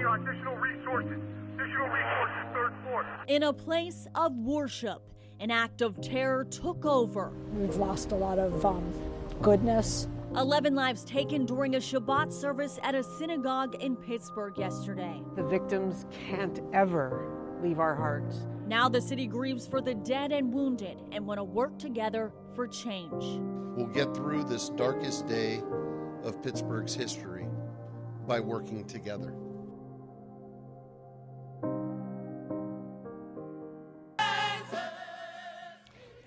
got additional resources, third floor. In a place of worship, an act of terror took over. We've lost a lot of goodness. 11 lives taken during a Shabbat service at a synagogue in Pittsburgh yesterday. The victims can't ever leave our hearts. Now the city grieves for the dead and wounded and want to work together for change. We'll get through this darkest day of Pittsburgh's history by working together.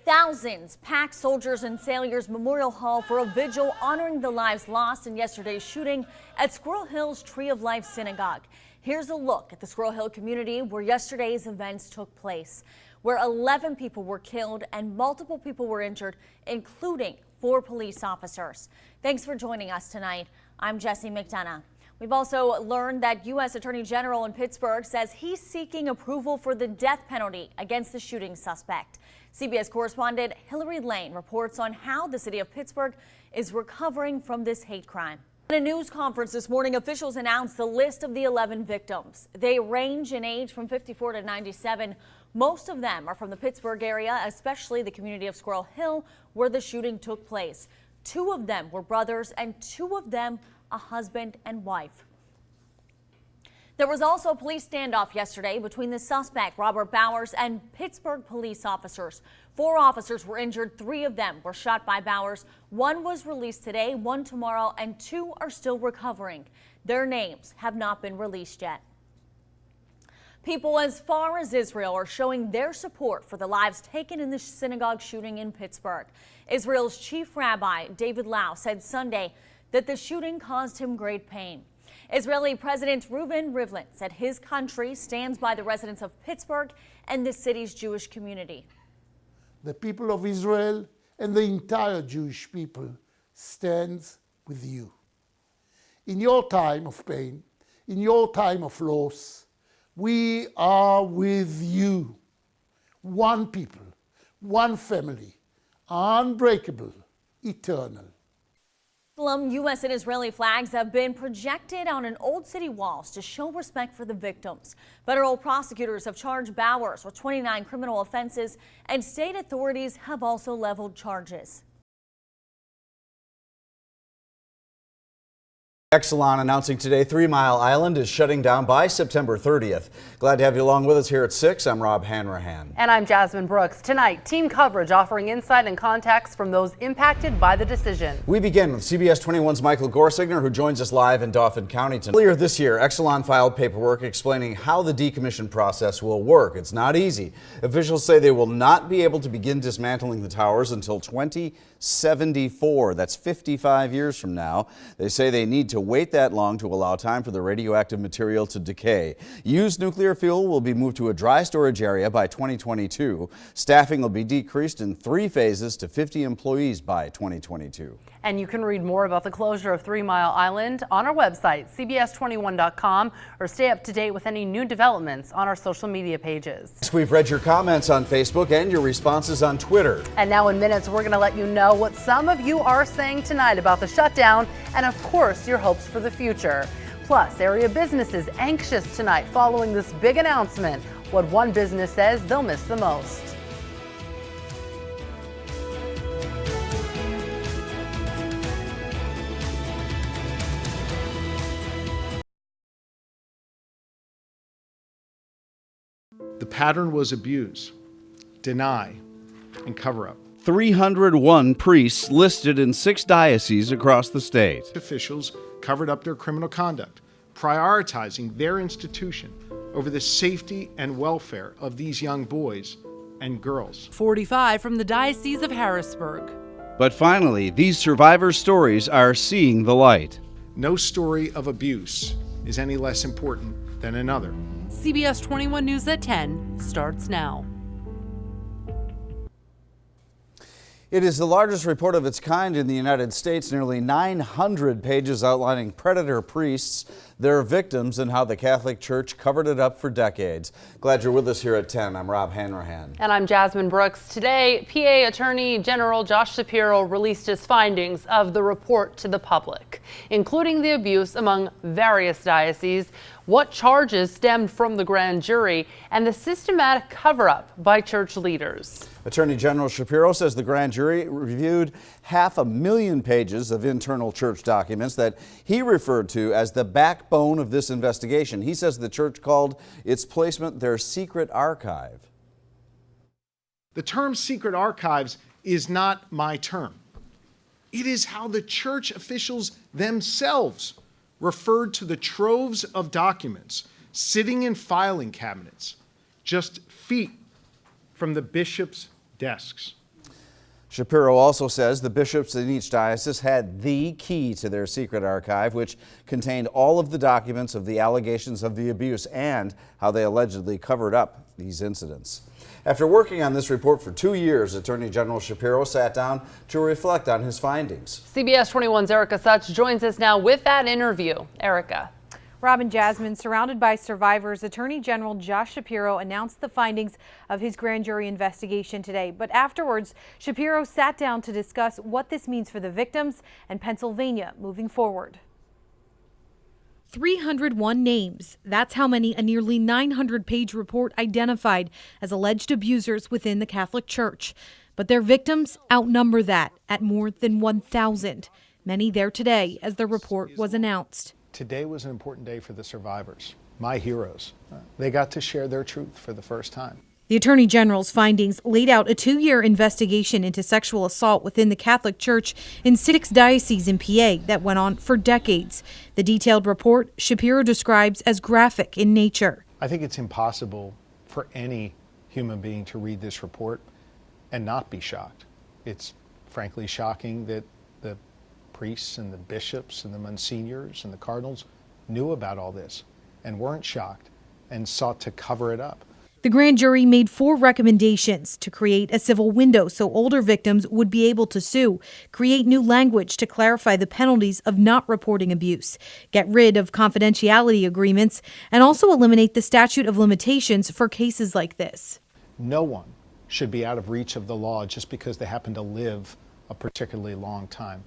Thousands packed Soldiers and Sailors Memorial Hall for a vigil honoring the lives lost in yesterday's shooting at Squirrel Hill's Tree of Life Synagogue. Here's a look at the Squirrel Hill community where yesterday's events took place, where 11 people were killed and multiple people were injured, including 4 police officers. Thanks for joining us tonight. I'm Jessie McDonough. We've also learned that U.S. Attorney General in Pittsburgh says he's seeking approval for the death penalty against the shooting suspect. CBS correspondent Hillary Lane reports on how the city of Pittsburgh is recovering from this hate crime. In a news conference this morning, officials announced the list of the 11 victims. They range in age from 54 to 97. Most of them are from the Pittsburgh area, especially the community of Squirrel Hill, where the shooting took place. 2 of them were brothers and 2 of them a husband and wife. There was also a police standoff yesterday between the suspect, Robert Bowers, and Pittsburgh police officers. 4 officers were injured. 3 of them were shot by Bowers. 1 was released today, 1 tomorrow, and 2 are still recovering. Their names have not been released yet. People as far as Israel are showing their support for the lives taken in the synagogue shooting in Pittsburgh. Israel's chief rabbi, David Lau, said Sunday that the shooting caused him great pain. Israeli President Reuven Rivlin said his country stands by the residents of Pittsburgh and the city's Jewish community. The people of Israel and the entire Jewish people stands with you. In your time of pain, in your time of loss, we are with you. One people, one family, unbreakable, eternal. U.S. and Israeli flags have been projected on an old city walls to show respect for the victims. Federal prosecutors have charged Bowers with 29 criminal offenses, and state authorities have also leveled charges. Exelon announcing today 3 Mile Island is shutting down by September 30th. Glad to have you along with us here at 6. I'm Rob Hanrahan. And I'm Jasmine Brooks. Tonight, team coverage offering insight and context from those impacted by the decision. We begin with CBS 21's Michael Gorsigner, who joins us live in Dauphin County tonight. Earlier this year, Exelon filed paperwork explaining how the decommission process will work. It's not easy. Officials say they will not be able to begin dismantling the towers until 2074. That's 55 years from now. They say they need to wait that long to allow time for the radioactive material to decay. Used nuclear fuel will be moved to a dry storage area by 2022. Staffing will be decreased in 3 phases to 50 employees by 2022. And you can read more about the closure of 3 Mile Island on our website, cbs21.com, or stay up to date with any new developments on our social media pages. We've read your comments on Facebook and your responses on Twitter. And now in minutes, we're going to let you know what some of you are saying tonight about the shutdown and, of course, your hopes for the future. Plus, area businesses anxious tonight following this big announcement. What one business says they'll miss the most. The pattern was abuse, deny, and cover up. 301 priests listed in 6 dioceses across the state. Officials covered up their criminal conduct, prioritizing their institution over the safety and welfare of these young boys and girls. 45 from the Diocese of Harrisburg. But finally, these survivors' stories are seeing the light. No story of abuse is any less important than another. CBS 21 News at 10 starts now. It is the largest report of its kind in the United States, nearly 900 pages outlining predator priests, their victims, and how the Catholic Church covered it up for decades. Glad you're with us here at 10. I'm Rob Hanrahan. And I'm Jasmine Brooks. Today, PA Attorney General Josh Shapiro released his findings of the report to the public, including the abuse among various dioceses, what charges stemmed from the grand jury, and the systematic cover-up by church leaders. Attorney General Shapiro says the grand jury reviewed 500,000 pages of internal church documents that he referred to as the backbone of this investigation. He says the church called its placement their secret archive. The term secret archives is not my term. It is how the church officials themselves referred to the troves of documents sitting in filing cabinets just feet from the bishops' desks. Shapiro also says the bishops in each diocese had the key to their secret archive, which contained all of the documents of the allegations of the abuse and how they allegedly covered up these incidents. After working on this report for 2 years, Attorney General Shapiro sat down to reflect on his findings. CBS 21's Erica Such joins us now with that interview. Erica. Rob and Jasmine, surrounded by survivors, Attorney General Josh Shapiro announced the findings of his grand jury investigation today. But afterwards, Shapiro sat down to discuss what this means for the victims and Pennsylvania moving forward. 301 names. That's how many a nearly 900-page report identified as alleged abusers within the Catholic Church. But their victims outnumber that at more than 1,000. Many there today as the report was announced. Today was an important day for the survivors, my heroes. They got to share their truth for the first time. The Attorney General's findings laid out a 2-year investigation into sexual assault within the Catholic Church in 6 dioceses in PA that went on for decades. The detailed report Shapiro describes as graphic in nature. I think it's impossible for any human being to read this report and not be shocked. It's frankly shocking that the priests and the bishops and the monsignors and the cardinals knew about all this and weren't shocked and sought to cover it up. The grand jury made 4 recommendations: to create a civil window so older victims would be able to sue, create new language to clarify the penalties of not reporting abuse, get rid of confidentiality agreements, and also eliminate the statute of limitations for cases like this. No one should be out of reach of the law just because they happen to live a particularly long time.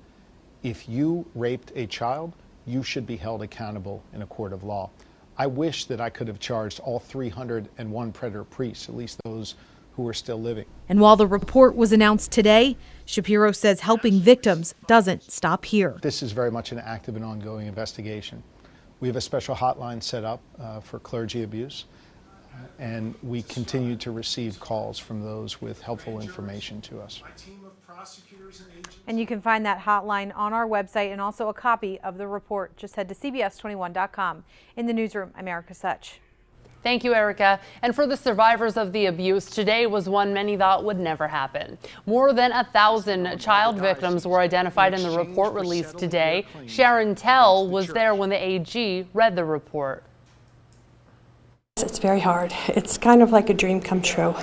If you raped a child, you should be held accountable in a court of law. I wish that I could have charged all 301 predator priests, at least those who are still living. And while the report was announced today, Shapiro says helping victims doesn't stop here. This is very much an active and ongoing investigation. We have a special hotline set up for clergy abuse, and we continue to receive calls from those with helpful information to us. And you can find that hotline on our website and also a copy of the report. Just head to CBS21.com. In the newsroom, I'm Erica Such. Thank you, Erica. And for the survivors of the abuse, today was one many thought would never happen. More than 1,000 child victims were identified in the report released today. Sharon Tell was there when the AG read the report. It's very hard. It's kind of like a dream come true.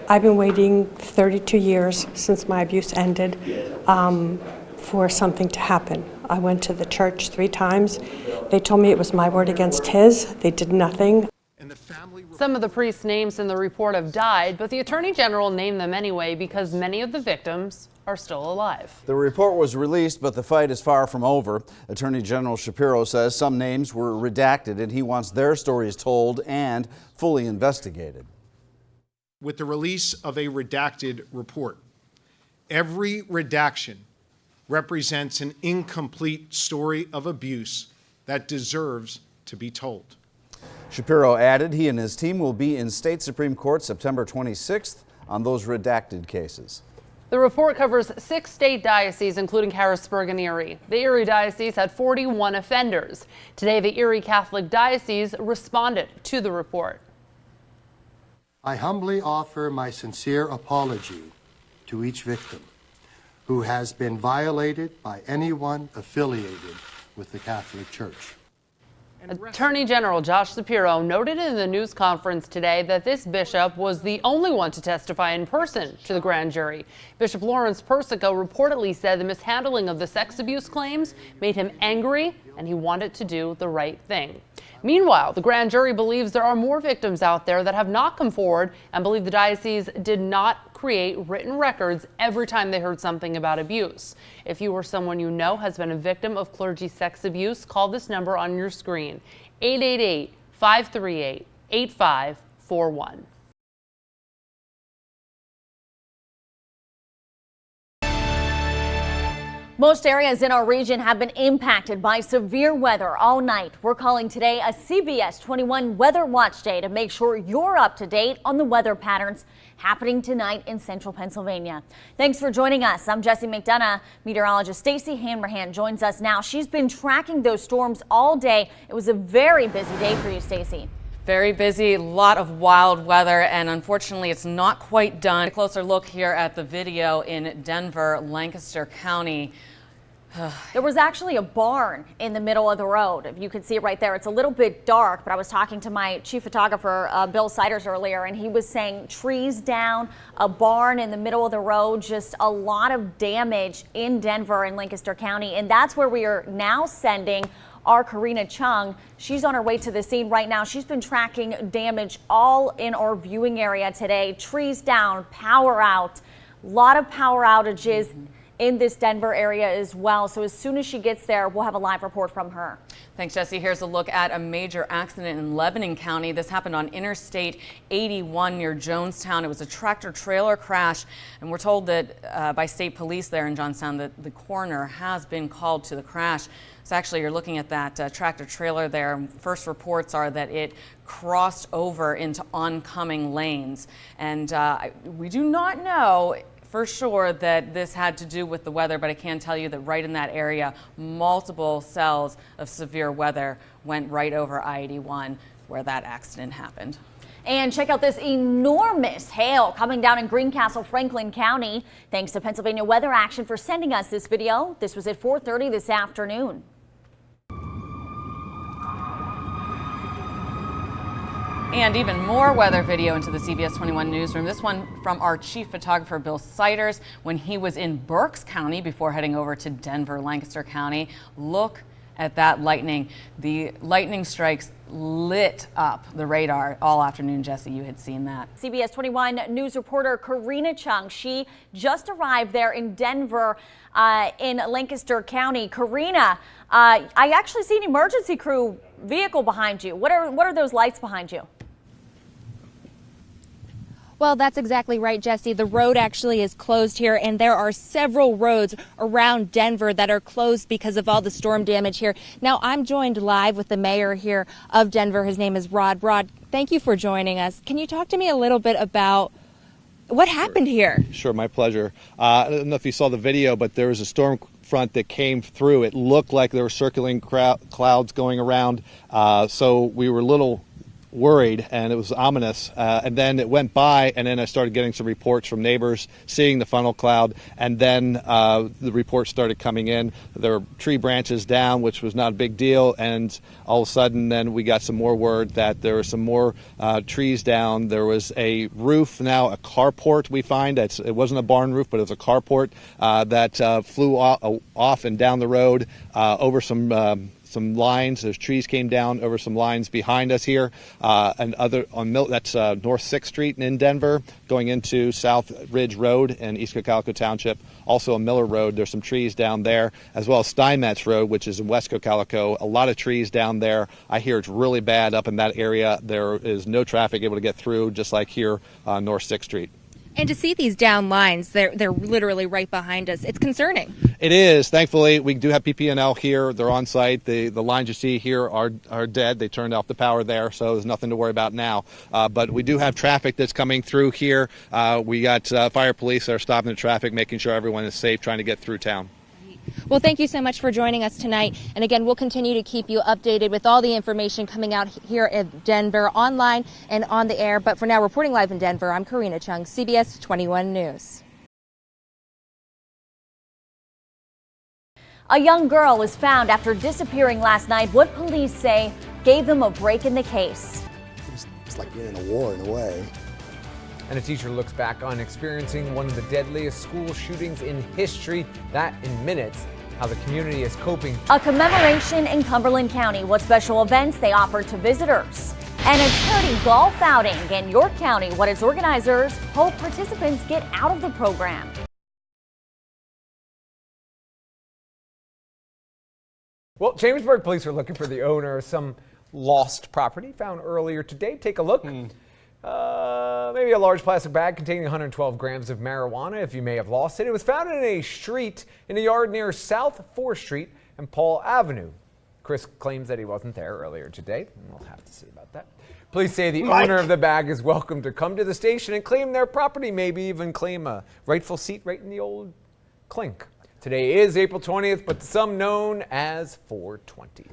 I've been waiting 32 years since my abuse ended for something to happen. I went to the church 3 times. They told me it was my word against his. They did nothing. Some of the priests' names in the report have died, but the Attorney General named them anyway because many of the victims are still alive. The report was released, but the fight is far from over. Attorney General Shapiro says some names were redacted and he wants their stories told and fully investigated. With the release of a redacted report, every redaction represents an incomplete story of abuse that deserves to be told. Shapiro added he and his team will be in state Supreme Court September 26th on those redacted cases. The report covers 6 state dioceses, including Harrisburg and Erie. The Erie Diocese had 41 offenders. Today, the Erie Catholic Diocese responded to the report. I humbly offer my sincere apology to each victim who has been violated by anyone affiliated with the Catholic Church. Attorney General Josh Shapiro noted in the news conference today that this bishop was the only one to testify in person to the grand jury. Bishop Lawrence Persico reportedly said the mishandling of the sex abuse claims made him angry and he wanted to do the right thing. Meanwhile, the grand jury believes there are more victims out there that have not come forward and believe the diocese did not create written records every time they heard something about abuse. If you or someone you know has been a victim of clergy sex abuse, call this number on your screen, 888-538-8541. Most areas in our region have been impacted by severe weather all night. We're calling today a CBS 21 Weather Watch Day to make sure you're up to date on the weather patterns happening tonight in central Pennsylvania. Thanks for joining us. I'm Jessie McDonough. Meteorologist Stacey Hanrahan joins us now. She's been tracking those storms all day. It was a very busy day for you, Stacey. Very busy, a lot of wild weather, and unfortunately it's not quite done. A closer look here at the video in Denver, Lancaster County. There was actually a barn in the middle of the road. If you can see it right there, it's a little bit dark, but I was talking to my chief photographer, Bill Siders, earlier, and he was saying trees down, a barn in the middle of the road, just a lot of damage in Denver and Lancaster County. And that's where we are now sending our Karina Chung. She's on her way to the scene right now. She's been tracking damage all in our viewing area today. Trees down, power out, a lot of power outages in this Denver area as well. So as soon as she gets there, we'll have a live report from her. Thanks, Jesse. Here's a look at a major accident in Lebanon County. This happened on Interstate 81 near Jonestown. It was a tractor trailer crash, and we're told that by state police there in Johnstown that the coroner has been called to the crash. So actually, you're looking at that tractor trailer there. First reports are that it crossed over into oncoming lanes, and we do not know for sure that this had to do with the weather, but I can tell you that right in that area, multiple cells of severe weather went right over I-81 where that accident happened. And check out this enormous hail coming down in Greencastle, Franklin County. Thanks to Pennsylvania Weather Action for sending us this video. This was at 4:30 this afternoon. And even more weather video into the CBS 21 newsroom. This one from our chief photographer, Bill Siders, when he was in Berks County before heading over to Denver, Lancaster County. Look at that lightning. The lightning strikes lit up the radar all afternoon. Jesse, you had seen that. CBS 21 news reporter Karina Chung, she just arrived there in Denver in Lancaster County. Karina, I actually see an emergency crew vehicle behind you. What are those lights behind you? Well, that's exactly right, Jesse. The road actually is closed here, and there are several roads around Denver that are closed because of all the storm damage here. Now, I'm joined live with the mayor here of Denver. His name is Rod. Rod, thank you for joining us. Can you talk to me a little bit about what happened here? Sure, my pleasure. I don't know if you saw the video, but there was a storm front that came through. It looked like there were circling clouds going around, so we were a little worried, and it was ominous, and then it went by, and then I started getting some reports from neighbors seeing the funnel cloud, and then the reports started coming in. There were tree branches down, which was not a big deal, and all of a sudden then we got some more word that there were some more trees down. There was a roof, now a carport we find. It wasn't a barn roof, but it was a carport that flew off and down the road over some lines. Those trees came down over some lines behind us here, and that's North 6th Street in Denver, going into South Ridge Road in East Cocalico Township. Also on Miller Road, there's some trees down there, as well as Steinmetz Road, which is in West Cocalico. A lot of trees down there. I hear it's really bad up in that area. There is no traffic able to get through, just like here on North 6th Street. And to see these down lines, they're literally right behind us. It's concerning. It is. Thankfully, we do have PP&L here. They're on site. The lines you see here are dead. They turned off the power there, so there's nothing to worry about now. But we do have traffic that's coming through here. We got fire police that are stopping the traffic, making sure everyone is safe, trying to get through town. Well, thank you so much for joining us tonight. And again, we'll continue to keep you updated with all the information coming out here in Denver, online and on the air. But for now, reporting live in Denver, I'm Karina Chung, CBS 21 News. A young girl was found after disappearing last night. What police say gave them a break in the case. It's like being in a war in a way. And a teacher looks back on experiencing one of the deadliest school shootings in history. That in minutes. How the community is coping. A commemoration in Cumberland County. What special events they offered to visitors. And a charity golf outing in York County. What its organizers hope participants get out of the program. Well, Chambersburg police are looking for the owner of some lost property found earlier today. Take a look. Maybe a large plastic bag containing 112 grams of marijuana, if you may have lost it. It was found in a street in a yard near South 4th Street and Paul Avenue. Chris claims that he wasn't there earlier today. We'll have to see about that. Police say the owner of the bag is welcome to come to the station and claim their property, maybe even claim a rightful seat right in the old clink. Today is April 20th, but some known as 420.